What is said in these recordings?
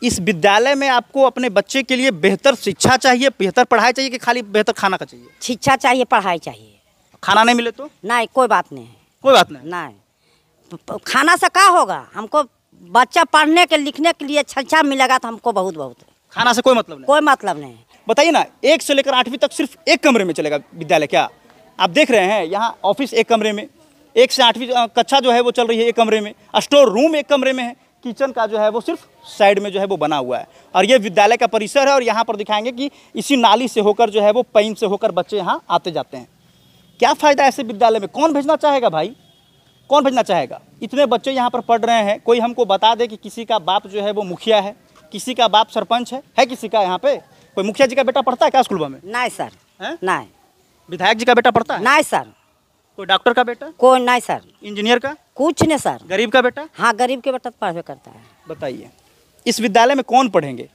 इस विद्यालय में आपको अपने बच्चे के लिए बेहतर शिक्षा चाहिए, बेहतर पढ़ाई चाहिए कि खाली बेहतर खाना का चाहिए? शिक्षा चाहिए, पढ़ाई चाहिए। खाना नहीं मिले तो? नहीं, कोई बात नहीं है। कोई बात नहीं। नहीं, खाना से क्या होगा? हमको बच्चा पढ़ने के लिखने के लिए शिक्षा मिलेगा तो हमको बहुत बहुत है। खाना से कोई मतलब नहीं? कोई मतलब नहीं। बताइए ना, 1 से लेकर 8वीं तक सिर्फ एक कमरे में चलेगा विद्यालय क्या? आप देख रहे हैं यहाँ ऑफिस एक कमरे में, 1 से 8वीं कक्षा जो है वो चल रही है एक कमरे में, स्टोर रूम एक कमरे में है, किचन का जो है वो सिर्फ साइड में जो है वो बना हुआ है। और ये विद्यालय का परिसर है और यहाँ पर दिखाएंगे कि इसी नाली से होकर जो है वो पैन से होकर बच्चे यहाँ आते जाते हैं। क्या फ़ायदा ऐसे विद्यालय में? कौन भेजना चाहेगा भाई? कौन भेजना चाहेगा? इतने बच्चे यहाँ पर पढ़ रहे हैं। कोई हमको बता दे कि किसी का बाप जो है वो मुखिया है, किसी का बाप सरपंच है किसी का यहाँ पे? कोई मुखिया जी का बेटा पढ़ता है क्या स्कूल में? नहीं सर। है? नहीं। विधायक जी का बेटा पढ़ता है? नहीं सर। कोई डॉक्टर का बेटा? कोई नहीं सर। इंजीनियर का? कुछ नहीं सर। गरीब का बेटा? हाँ, गरीब के बेटा पढ़वे करता है। बताइए, इस विद्यालय में कौन पढ़ेंगे?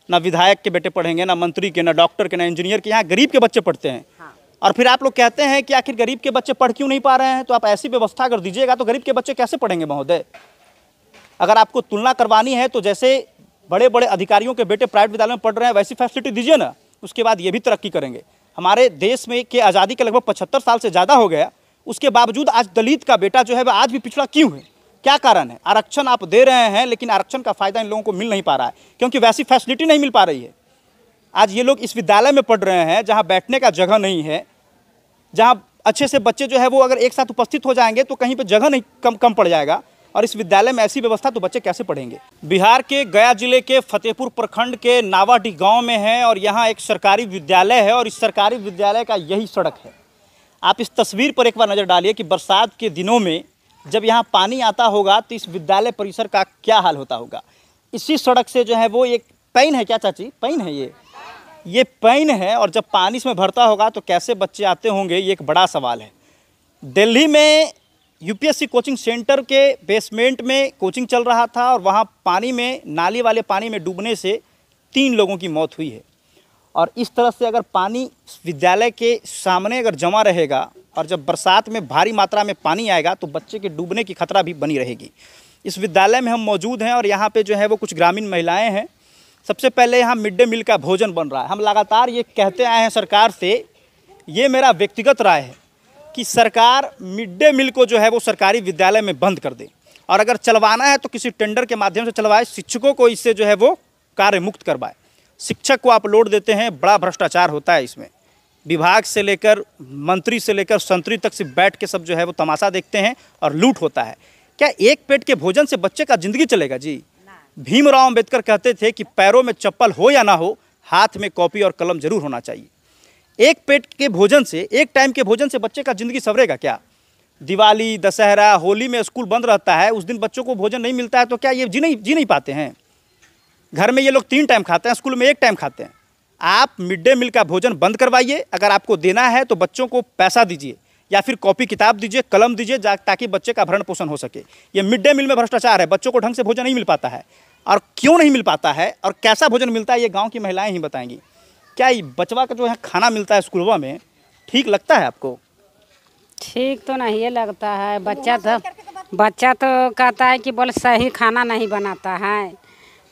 ना विधायक के बेटे पढ़ेंगे, ना मंत्री के, ना डॉक्टर के, ना इंजीनियर के। यहाँ गरीब के बच्चे पढ़ते हैं। हाँ। और फिर आप लोग कहते हैं कि आखिर गरीब के बच्चे पढ़ क्यों नहीं पा रहे हैं? तो आप ऐसी व्यवस्था अगर दीजिएगा तो गरीब के बच्चे कैसे पढ़ेंगे महोदय? अगर आपको तुलना करवानी है तो जैसे बड़े बड़े अधिकारियों के बेटे प्राइवेट विद्यालय में पढ़ रहे हैं वैसी फैसिलिटी दीजिए ना, उसके बाद ये भी तरक्की करेंगे। हमारे देश में के आज़ादी के लगभग 75 साल से ज़्यादा हो गया, उसके बावजूद आज दलित का बेटा जो है वह आज भी पिछड़ा क्यों है? क्या कारण है? आरक्षण आप दे रहे हैं लेकिन आरक्षण का फ़ायदा इन लोगों को मिल नहीं पा रहा है, क्योंकि वैसी फैसिलिटी नहीं मिल पा रही है। आज ये लोग इस विद्यालय में पढ़ रहे हैं जहाँ बैठने का जगह नहीं है, जहाँ अच्छे से बच्चे जो है वो अगर एक साथ उपस्थित हो जाएंगे तो कहीं पर जगह नहीं कम पड़ जाएगा। और इस विद्यालय में ऐसी व्यवस्था तो बच्चे कैसे पढ़ेंगे? बिहार के गया जिले के फतेहपुर प्रखंड के नावाडीह गांव में है और यहाँ एक सरकारी विद्यालय है और इस सरकारी विद्यालय का यही सड़क है। आप इस तस्वीर पर एक बार नज़र डालिए कि बरसात के दिनों में जब यहाँ पानी आता होगा तो इस विद्यालय परिसर का क्या हाल होता होगा। इसी सड़क से जो है वो एक पैन है, क्या चाची? पैन है ये पैन है और जब पानी इसमें भरता होगा तो कैसे बच्चे आते होंगे, ये एक बड़ा सवाल है। दिल्ली में यूपीएससी कोचिंग सेंटर के बेसमेंट में कोचिंग चल रहा था और वहाँ पानी में, नाली वाले पानी में डूबने से 3 लोगों की मौत हुई है। और इस तरह से अगर पानी विद्यालय के सामने अगर जमा रहेगा और जब बरसात में भारी मात्रा में पानी आएगा तो बच्चे के डूबने की खतरा भी बनी रहेगी। इस विद्यालय में हम मौजूद हैं और यहाँ पे जो है वो कुछ ग्रामीण महिलाएं हैं। सबसे पहले यहाँ मिड डे मील का भोजन बन रहा है। हम लगातार ये कहते आए हैं सरकार से, ये मेरा व्यक्तिगत राय है कि सरकार मिड डे मील को जो है वो सरकारी विद्यालय में बंद कर दे और अगर चलवाना है तो किसी टेंडर के माध्यम से चलवाए, शिक्षकों को इससे जो है वो कार्य मुक्त करवाए। शिक्षक को आप लोड देते हैं, बड़ा भ्रष्टाचार होता है इसमें। विभाग से लेकर मंत्री से लेकर संतरी तक से बैठ के सब जो है वो तमाशा देखते हैं और लूट होता है। क्या एक पेट के भोजन से बच्चे का जिंदगी चलेगा जी? भीमराव अंबेडकर कहते थे कि पैरों में चप्पल हो या ना हो, हाथ में कॉपी और कलम जरूर होना चाहिए। एक पेट के भोजन से, एक टाइम के भोजन से बच्चे का जिंदगी संवरेगा क्या? दिवाली, दशहरा, होली में स्कूल बंद रहता है, उस दिन बच्चों को भोजन नहीं मिलता है तो क्या ये जी नहीं पाते हैं? घर में ये लोग 3 टाइम खाते हैं, स्कूल में 1 टाइम खाते हैं। आप मिड डे मील का भोजन बंद करवाइए। अगर आपको देना है तो बच्चों को पैसा दीजिए या फिर कॉपी किताब दीजिए, कलम दीजिए, ताकि बच्चे का भरण पोषण हो सके। ये मिड डे मील में भ्रष्टाचार है, बच्चों को ढंग से भोजन नहीं मिल पाता है। और क्यों नहीं मिल पाता है और कैसा भोजन मिलता है ये गाँव की महिलाएँ ही बताएंगी। क्या ये बचवा का जो है खाना मिलता है स्कूलों में, ठीक लगता है आपको? ठीक तो नहीं लगता है। बच्चा तो कहता है कि बोल सही खाना नहीं बनाता है,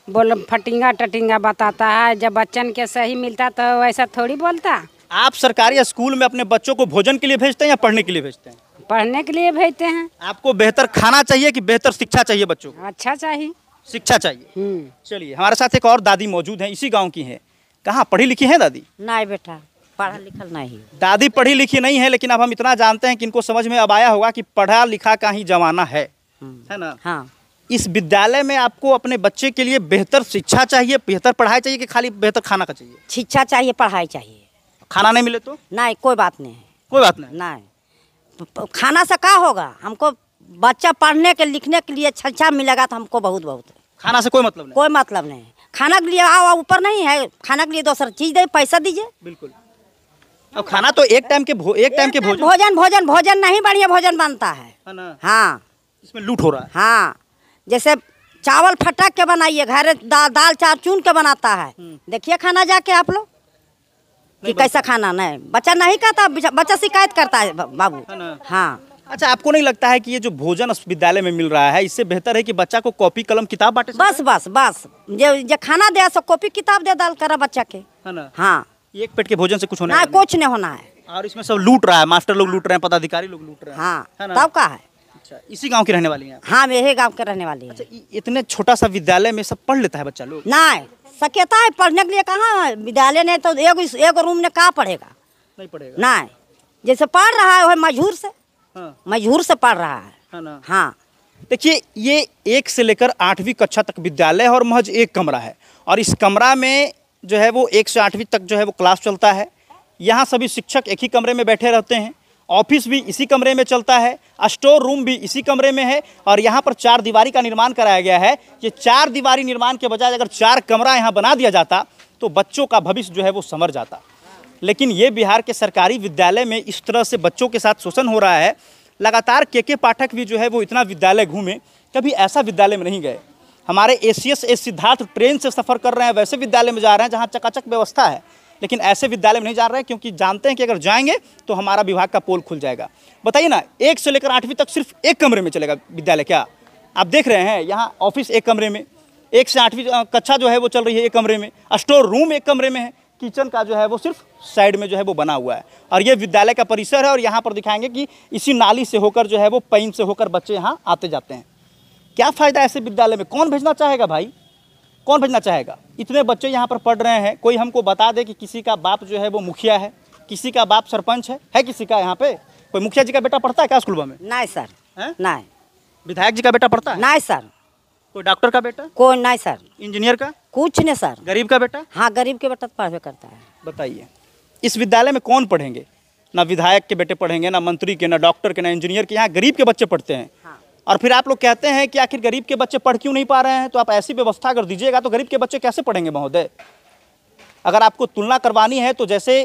बोल फटिंगा टटिंगा बताता है। जब बच्चन के सही मिलता तो वैसा थोड़ी बोलता। आप सरकारी स्कूल में अपने बच्चों को भोजन के लिए भेजते हैं या पढ़ने के लिए भेजते हैं? पढ़ने के लिए भेजते हैं। आपको बेहतर खाना चाहिए कि बेहतर शिक्षा चाहिए? बच्चों को अच्छा चाहिए, शिक्षा चाहिए। चलिए, हमारे साथ एक और दादी मौजूद हैं, इसी गाँव की हैं। कहाँ पढ़ी लिखी हैं दादी? नहीं बेटा, पढ़ा लिखल नहीं। दादी पढ़ी लिखी नहीं है, लेकिन अब हम इतना जानते हैं कि इनको समझ में अब आया होगा कि पढ़ा लिखा का ही जमाना है ना? हाँ। इस विद्यालय में आपको अपने बच्चे के लिए बेहतर शिक्षा चाहिए, बेहतर पढ़ाई चाहिए कि खाली बेहतर खाना का चाहिए? शिक्षा चाहिए, पढ़ाई चाहिए। खाना नहीं मिले तो? नहीं, कोई बात नहीं है। कोई बात नहीं। नहीं, खाना से क्या होगा? हमको बच्चा पढ़ने के लिखने के लिए शिक्षा मिलेगा तो हमको बहुत बहुत है। खाना से कोई मतलब नहीं? कोई मतलब नहीं। खाना के लिए आओ ऊपर नहीं है, खाना के लिए दूसरा चीज दे, पैसा दीजिए। बिल्कुल। अब खाना तो एक टाइम के भोजन नहीं, बढ़िया भोजन बनता है ना? हाँ। इसमें लूट हो रहा है। हाँ, जैसे चावल फटक के बनाइए, घर दाल चार चून के बनाता है। देखिए खाना जाके आप लोग कि कैसा खाना। नहीं, बच्चा नहीं खाता, बच्चा शिकायत करता है बाबू। हाँ, अच्छा, आपको नहीं लगता है कि ये जो भोजन विद्यालय में मिल रहा है इससे बेहतर है कि बच्चा को कॉपी कलम किताब बांटे? बस बस बस जो खाना दे सो कॉपी किताब दे डाल कर बच्चा के, है ना? हाँ, एक पेट के भोजन से कुछ होने ना वाला नहीं। कुछ नहीं होना है। और इसमें सब लूट रहा है, मास्टर लोग लूट रहे हैं, पदाधिकारी लोग लूट रहे हैं। हाँ, है ना? तब का है। अच्छा, इसी गांव की रहने वाली हैं आप? हाँ, मेरे गांव के रहने वाली है। अच्छा, इतने छोटा सा विद्यालय में सब पढ़ लेता है बच्चा लोग? नहीं सकता है पढ़ने के लिए, कहाँ विद्यालय ने तो एक रूम में कहाँ पढ़ेगा, नहीं पढ़ेगा। नहीं, जैसे पढ़ रहा है वह मजहूर से, हाँ, मजहूर से पढ़ रहा है ना? हाँ। देखिए, ये 1 से लेकर 8वीं कक्षा तक विद्यालय है और महज एक कमरा है, और इस कमरा में जो है वो 1 से 8वीं तक जो है वो क्लास चलता है। यहाँ सभी शिक्षक एक ही कमरे में बैठे रहते हैं, ऑफिस भी इसी कमरे में चलता है, स्टोर रूम भी इसी कमरे में है, और यहाँ पर 4 दीवारी का निर्माण कराया गया है। ये 4 दीवारी निर्माण के बजाय अगर 4 कमरा यहाँ बना दिया जाता तो बच्चों का भविष्य जो है वो संवर जाता। लेकिन ये बिहार के सरकारी विद्यालय में इस तरह से बच्चों के साथ शोषण हो रहा है। लगातार के पाठक भी जो है वो इतना विद्यालय घूमे, कभी ऐसा विद्यालय में नहीं गए। हमारे ACS सिद्धार्थ ट्रेन से सफ़र कर रहे हैं, वैसे विद्यालय में जा रहे हैं जहाँ चकाचक व्यवस्था है, लेकिन ऐसे विद्यालय में नहीं जा रहे हैं क्योंकि जानते हैं कि अगर जाएंगे तो हमारा विभाग का पोल खुल जाएगा। बताइए ना, 1 से लेकर 8वीं तक सिर्फ एक कमरे में चलेगा विद्यालय क्या? आप देख रहे हैं यहाँ ऑफिस एक कमरे में, 1 से 8वीं कक्षा जो है वो चल रही है एक कमरे में, स्टोर रूम एक कमरे में है, किचन का जो है वो सिर्फ साइड में जो है वो बना हुआ है। और ये विद्यालय का परिसर है, और यहाँ पर दिखाएंगे कि इसी नाली से होकर जो है वो पाइन से होकर बच्चे यहाँ आते जाते हैं। क्या फ़ायदा ऐसे विद्यालय में? कौन भेजना चाहेगा भाई, कौन भेजना चाहेगा? इतने बच्चे यहाँ पर पढ़ रहे हैं। कोई हमको बता दे कि किसी का बाप जो है वो मुखिया है, किसी का बाप सरपंच है किसी का यहाँ पे? कोई मुखिया जी का बेटा पढ़ता है क्या स्कूल में? नहीं सर, हैं? नहीं। विधायक जी का बेटा पढ़ता है? नहीं सर। कोई डॉक्टर का बेटा? कोई नहीं सर। इंजीनियर का? कुछ नहीं सर। गरीब का बेटा? हाँ, गरीब के बेटा पढ़वे करता है। बताइए, इस विद्यालय में कौन पढ़ेंगे? ना विधायक के बेटे पढ़ेंगे, ना मंत्री के, ना डॉक्टर के, ना इंजीनियर के। यहाँ गरीब के बच्चे पढ़ते हैं। हाँ। और फिर आप लोग कहते हैं कि आखिर गरीब के बच्चे पढ़ क्यों नहीं पा रहे हैं? तो आप ऐसी व्यवस्था कर दीजिएगा तो गरीब के बच्चे कैसे पढ़ेंगे महोदय? अगर आपको तुलना करवानी है तो जैसे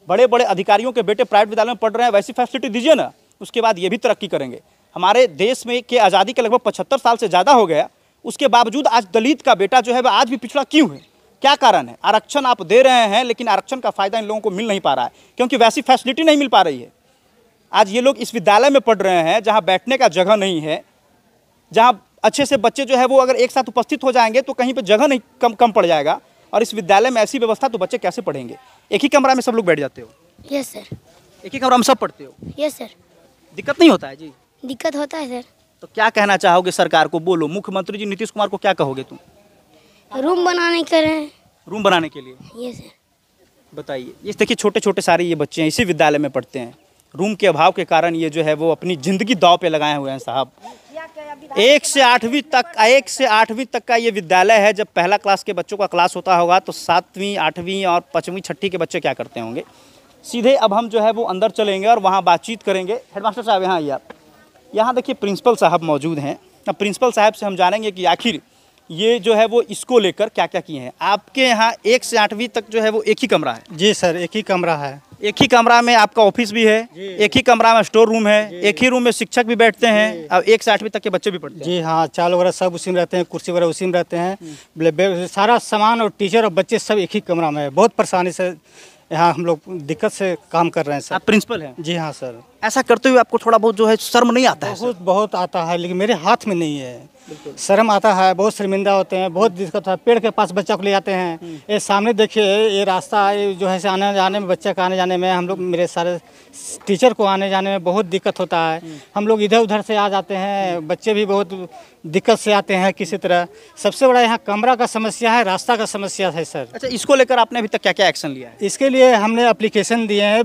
बड़े बड़े अधिकारियों के बेटे प्राइवेट विद्यालय में पढ़ रहे हैं वैसी फैसिलिटी दीजिए ना, उसके बाद ये भी तरक्की करेंगे। हमारे देश में के आज़ादी के लगभग 75 साल से ज़्यादा हो गया, उसके बावजूद आज दलित का बेटा जो है वह आज भी पिछड़ा क्यों है? क्या कारण है? आरक्षण आप दे रहे हैं लेकिन आरक्षण का फ़ायदा इन लोगों को मिल नहीं पा रहा है, क्योंकि वैसी फैसिलिटी नहीं मिल पा रही है। आज ये लोग इस विद्यालय में पढ़ रहे हैं जहाँ बैठने का जगह नहीं है, जहाँ अच्छे से बच्चे जो है वो अगर एक साथ उपस्थित हो जाएंगे तो कहीं पे जगह नहीं कम पड़ जाएगा, और इस विद्यालय में ऐसी व्यवस्था तो बच्चे कैसे पढ़ेंगे? एक ही कमरा में सब लोग बैठ जाते हो? Yes sir. एक ही कमरा में सब पढ़ते हो? Yes sir. दिक्कत नहीं होता है जी? दिक्कत होता है सर। तो क्या कहना चाहोगे सरकार को? बोलो, मुख्यमंत्री जी नीतीश कुमार को क्या कहोगे तुम? रूम बनाने के रहे हैं। रूम बनाने के लिए? Yes sir. बताइए, ये देखिए छोटे छोटे सारे ये बच्चे हैं, इसी विद्यालय में पढ़ते हैं। रूम के अभाव के कारण ये जो है वो अपनी ज़िंदगी दांव पे लगाए हुए हैं साहब। 1 से 8वीं तक का ये विद्यालय है। जब पहला क्लास के बच्चों का क्लास होता होगा तो 7वीं 8वीं और 5वीं 6ठी के बच्चे क्या करते होंगे? सीधे अब हम जो है वो अंदर चलेंगे और वहाँ बातचीत करेंगे। हेडमास्टर साहब यहाँ आइए आप। यहाँ देखिए प्रिंसिपल साहब मौजूद हैं। अब प्रिंसिपल साहब से हम जानेंगे कि आखिर ये जो है वो इसको लेकर क्या क्या किए हैं। आपके यहाँ 1 से 8वीं तक जो है वो एक ही कमरा है? जी सर, एक ही कमरा है। एक ही कमरा में आपका ऑफिस भी है, एक ही कमरा में स्टोर रूम है, एक ही रूम में शिक्षक भी बैठते हैं, अब 1 से 8वीं तक के बच्चे भी पढ़ते हैं? जी हाँ, चाल वगैरह सब उसी में रहते हैं, कुर्सी वगैरह उसी में रहते हैं। सारा सामान और टीचर और बच्चे सब एक ही कमरा में है। बहुत परेशानी से यहाँ हम लोग दिक्कत से काम कर रहे हैं सर। आप प्रिंसिपल हैं? जी हाँ सर। ऐसा करते हुए आपको थोड़ा बहुत जो है शर्म नहीं आता है? बहुत आता है, लेकिन मेरे हाथ में नहीं है। शर्म आता है, बहुत शर्मिंदा होते हैं, बहुत दिक्कत होता है। पेड़ के पास बच्चा को ले जाते हैं, ये सामने देखिए ये रास्ता जो है आने जाने में, बच्चे का आने जाने में, हम लोग मेरे सारे टीचर को आने जाने में बहुत दिक्कत होता है। हम लोग इधर उधर से आ जाते हैं, बच्चे भी बहुत दिक्कत से आते हैं किसी तरह। सबसे बड़ा यहाँ कमरा का समस्या है, रास्ता का समस्या है सर। अच्छा, इसको लेकर आपने अभी तक क्या क्या एक्शन लिया है? इसके लिए हमने एप्लीकेशन दिए हैं,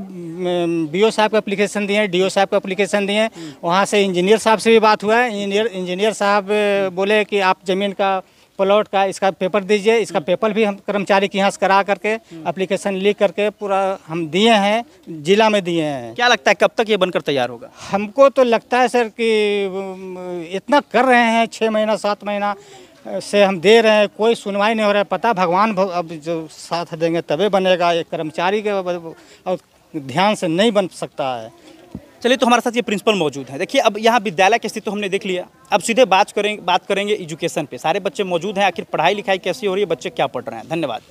BO साहब को एप्लीकेशन दिए हैं, DO साहब को एप्लीकेशन दिए हैं। वहाँ से इंजीनियर साहब से भी बात हुआ है। इंजीनियर साहब बोले कि आप ज़मीन का प्लॉट का इसका पेपर दीजिए। इसका पेपर भी हम कर्मचारी के यहाँ से करा करके एप्लीकेशन लिख करके पूरा हम दिए हैं, जिला में दिए हैं। क्या लगता है कब तक ये बनकर तैयार होगा? हमको तो लगता है सर कि इतना कर रहे हैं, 6 महीना 7 महीना से हम दे रहे हैं, कोई सुनवाई नहीं हो रहा है। पता भगवान अब जो साथ देंगे तभी बनेगा। एक कर्मचारी के ध्यान से नहीं बन सकता है। चलिए, तो हमारे साथ ये प्रिंसिपल मौजूद हैं। देखिए, अब यहाँ विद्यालय की स्थिति तो हमने देख लिया, अब सीधे बात करेंगे एजुकेशन पे। सारे बच्चे मौजूद हैं, आखिर पढ़ाई लिखाई कैसी हो रही है, बच्चे क्या पढ़ रहे हैं। धन्यवाद।